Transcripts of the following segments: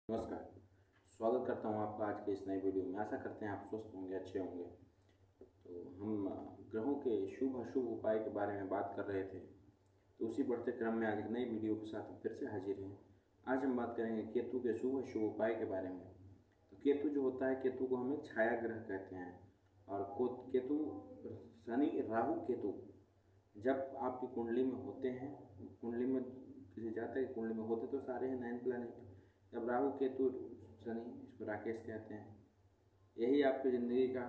नमस्कार। स्वागत करता हूँ आपका आज के इस नए वीडियो में। आशा करते हैं आप स्वस्थ होंगे, अच्छे होंगे। तो हम ग्रहों के शुभ अशुभ उपाय के बारे में बात कर रहे थे, तो उसी बढ़ते क्रम में आज एक नई वीडियो के साथ फिर से हाजिर हैं। आज हम बात करेंगे केतु के शुभ अशुभ उपाय के बारे में। तो केतु जो होता है, केतु को हम एक छाया ग्रह कहते हैं। और केतु शनि, राहु, केतु जब आपकी कुंडली में होते हैं, कुंडली में किसी जातक की कुंडली में होते तो सारे हैं 9 प्लैनेट। जब राहु, केतु, शनि, इसको राकेश कहते हैं, यही आपकी ज़िंदगी का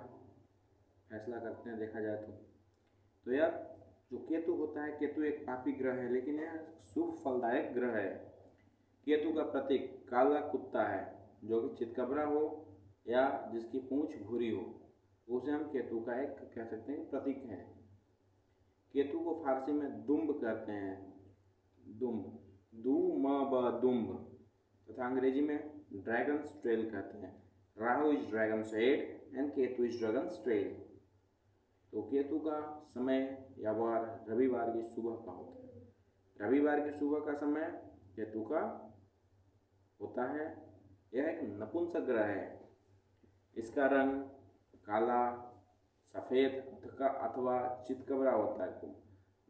फैसला करते हैं देखा जाए तो यह जो केतु होता है, केतु एक पापी ग्रह है, लेकिन यह शुभ फलदायक ग्रह है। केतु का प्रतीक काला कुत्ता है, जो कि चितकबरा हो या जिसकी पूंछ भूरी हो, उसे हम केतु का एक कह सकते हैं प्रतीक है। केतु को फारसी में दुम्ब कहते हैं, दुम्ब, दुम्ब, तथा अंग्रेजी में ड्रैगन्स ट्रेल कहते हैं। Rahu is dragons head and Ketu is dragons trail. तो केतु का समय या वार रविवार की सुबह का होता है। रविवार की सुबह का समय केतु का होता है। यह एक नपुंसक ग्रह है। इसका रंग काला, सफ़ेद अथवा चितकबरा होता है।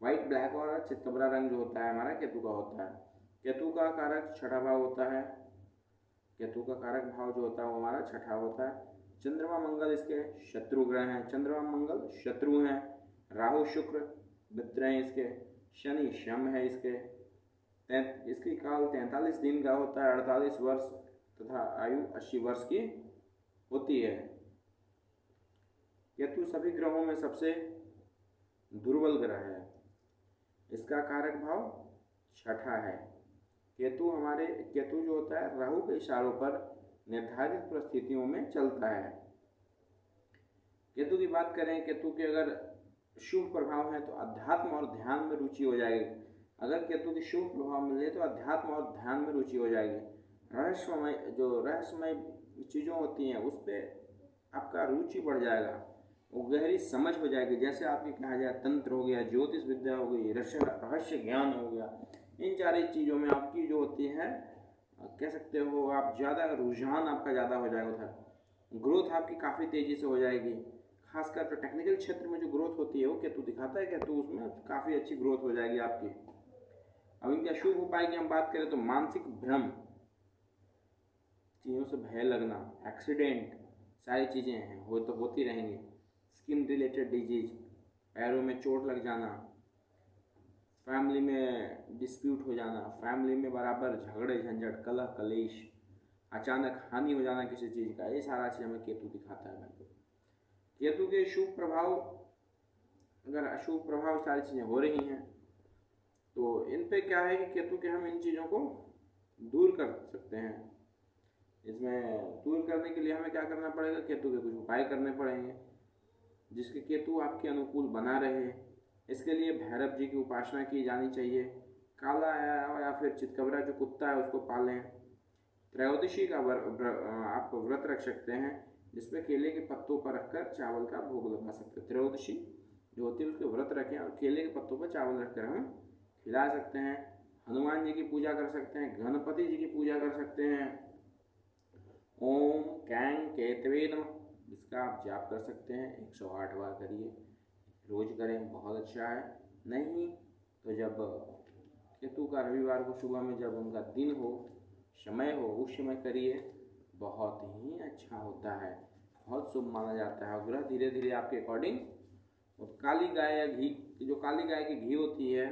व्हाइट, ब्लैक और चितकबरा रंग जो होता है हमारा केतु का होता है। केतु का कारक छठा भाव होता है। केतु का कारक भाव जो होता है वो हमारा छठा होता है। चंद्रमा मंगल इसके शत्रु ग्रह हैं। चंद्रमा मंगल शत्रु हैं। राहु शुक्र मित्र हैं इसके। शनि शम है इसके। इसकी काल 43 दिन का होता है, 48 वर्ष, तथा आयु 80 वर्ष की होती है। केतु सभी ग्रहों में सबसे दुर्बल ग्रह है। इसका कारक भाव छठा है। केतु जो होता है राहु के इशारों पर निर्धारित परिस्थितियों में चलता है। केतु की बात करें, केतु के अगर शुभ प्रभाव है तो अध्यात्म और ध्यान में रुचि हो जाएगी। अगर केतु के शुभ प्रभाव मिले तो अध्यात्म और ध्यान में रुचि हो जाएगी। रहस्यमय चीज़ों होती हैं उस पर आपका रुचि बढ़ जाएगा, वो गहरी समझ हो जाएगी। जैसे आपकी कहा जाए तंत्र हो गया, ज्योतिष विद्या हो गई, रहस्य ज्ञान हो गया, इन सारी चीज़ों में आपकी जो होती है कह सकते हो आप ज़्यादा रुझान आपका ज़्यादा हो जाएगा उधर। ग्रोथ आपकी काफ़ी तेज़ी से हो जाएगी। खासकर तो टेक्निकल क्षेत्र में जो ग्रोथ होती है वो केतु दिखाता है, केतु उसमें काफ़ी अच्छी ग्रोथ हो जाएगी आपकी। अब इनके शुभ उपाय की हम बात करें तो मानसिक भ्रम, चीज़ों से भय लगना, एक्सीडेंट, सारी चीज़ें हैं वो तो होती रहेंगी। स्किन रिलेटेड डिजीज, पैरों में चोट लग जाना, फैमिली में डिस्प्यूट हो जाना, फैमिली में बराबर झगड़े झंझट, कलह कलेश, अचानक हानि हो जाना किसी चीज़ का, ये सारा चीज़ हमें केतु दिखाता है भाई। केतु के शुभ प्रभाव, अगर अशुभ प्रभाव सारी चीज़ें हो रही हैं तो इन पे क्या है कि केतु के हम इन चीज़ों को दूर कर सकते हैं। इसमें दूर करने के लिए हमें क्या करना पड़ेगा, केतु के कुछ उपाय करने पड़ेंगे जिसके केतु आपके अनुकूल बना रहे। इसके लिए भैरव जी की उपासना की जानी चाहिए। काला या फिर चितकबरा जो कुत्ता है उसको पालें। त्रयोदशी का आप व्रत रख सकते हैं, जिसमें केले के पत्तों पर रखकर चावल का भोग लगा सकते हैं। त्रयोदशी जो होती है उसके व्रत रखें और केले के पत्तों पर चावल रखकर हम खिला सकते हैं। हनुमान जी की पूजा कर सकते हैं, गणपति जी की पूजा कर सकते हैं। ओम कैंग केतवे नमः, इसका आप जाप कर सकते हैं, 108 बार करिए, रोज करें, बहुत अच्छा है। नहीं तो जब केतु का रविवार को सुबह में जब उनका दिन हो, समय हो, उस समय करिए, बहुत ही अच्छा होता है, बहुत शुभ माना जाता है। और ग्रह धीरे धीरे आपके अकॉर्डिंग, और काली गाय या घी, जो काली गाय की घी होती है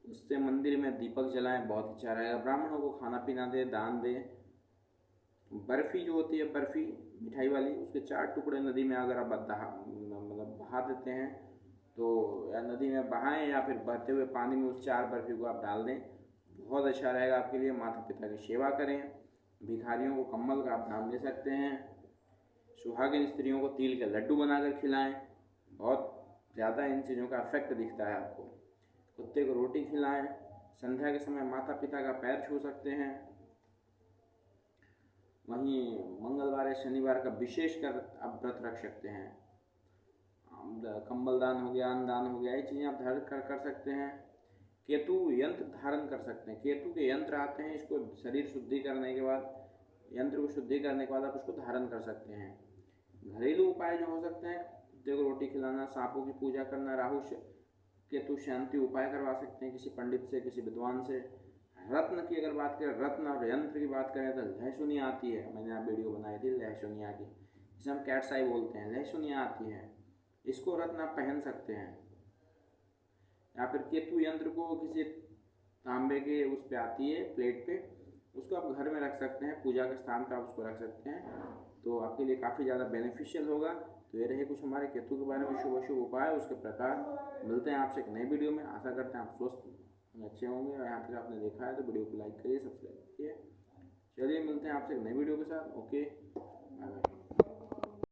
उससे मंदिर में दीपक जलाएं, बहुत अच्छा रहेगा। ब्राह्मणों को खाना पीना दें, दान दें। बर्फ़ी जो होती है, बर्फ़ी मिठाई वाली, उसके 4 टुकड़े नदी में अगर आप बहा देते हैं तो, या नदी में बहाएं या फिर बहते हुए पानी में उस 4 बर्फ़ी को आप डाल दें, बहुत अच्छा रहेगा आपके लिए। माता पिता की सेवा करें। भिखारियों को कम्बल का आप दान दे सकते हैं। सुहागिन स्त्रियों को तिल के लड्डू बनाकर खिलाएं, बहुत ज़्यादा इन चीज़ों का इफेक्ट दिखता है आपको। कुत्ते को रोटी खिलाएं। संध्या के समय माता पिता का पैर छू सकते हैं। वहीं मंगलवार या शनिवार का विशेष कर आप व्रत रख सकते हैं। कंबल दान हो गया, अन्न दान हो गया, ये चीज़ें आप धारण कर सकते हैं। केतु यंत्र धारण कर सकते हैं। केतु के यंत्र आते हैं, इसको शरीर शुद्धि करने के बाद यंत्र को शुद्धि करने के बाद आप उसको धारण कर सकते हैं। घरेलू उपाय जो हो सकते हैं, कुत्ते को रोटी खिलाना, सांपों की पूजा करना, राहु केतु शांति उपाय करवा सकते हैं किसी पंडित से, किसी विद्वान से। रत्न की अगर बात करें, रत्न और यंत्र की बात करें तो लहसुनिया आती है, मैंने आप वीडियो बनाई थी लहसुनिया की, जिसे हम कैट्स आई बोलते हैं, लहसुनिया आती है, इसको रत्न आप पहन सकते हैं। या फिर केतु यंत्र को किसी तांबे के उस पे आती है, प्लेट पे, उसको आप घर में रख सकते हैं, पूजा के स्थान पर आप उसको रख सकते हैं, तो आपके लिए काफ़ी ज़्यादा बेनिफिशियल होगा। तो ये रहे कुछ हमारे केतु के बारे में शुभ शुभ उपाय, उसके प्रकार। मिलते हैं आपसे एक नई वीडियो में, आशा करते हैं आप स्वस्थ अच्छे होंगे, और यहाँ तक आपने देखा है तो वीडियो को लाइक करिए, सब्सक्राइब करिए। चलिए मिलते हैं आपसे एक नई वीडियो के साथ। Okay, bye bye.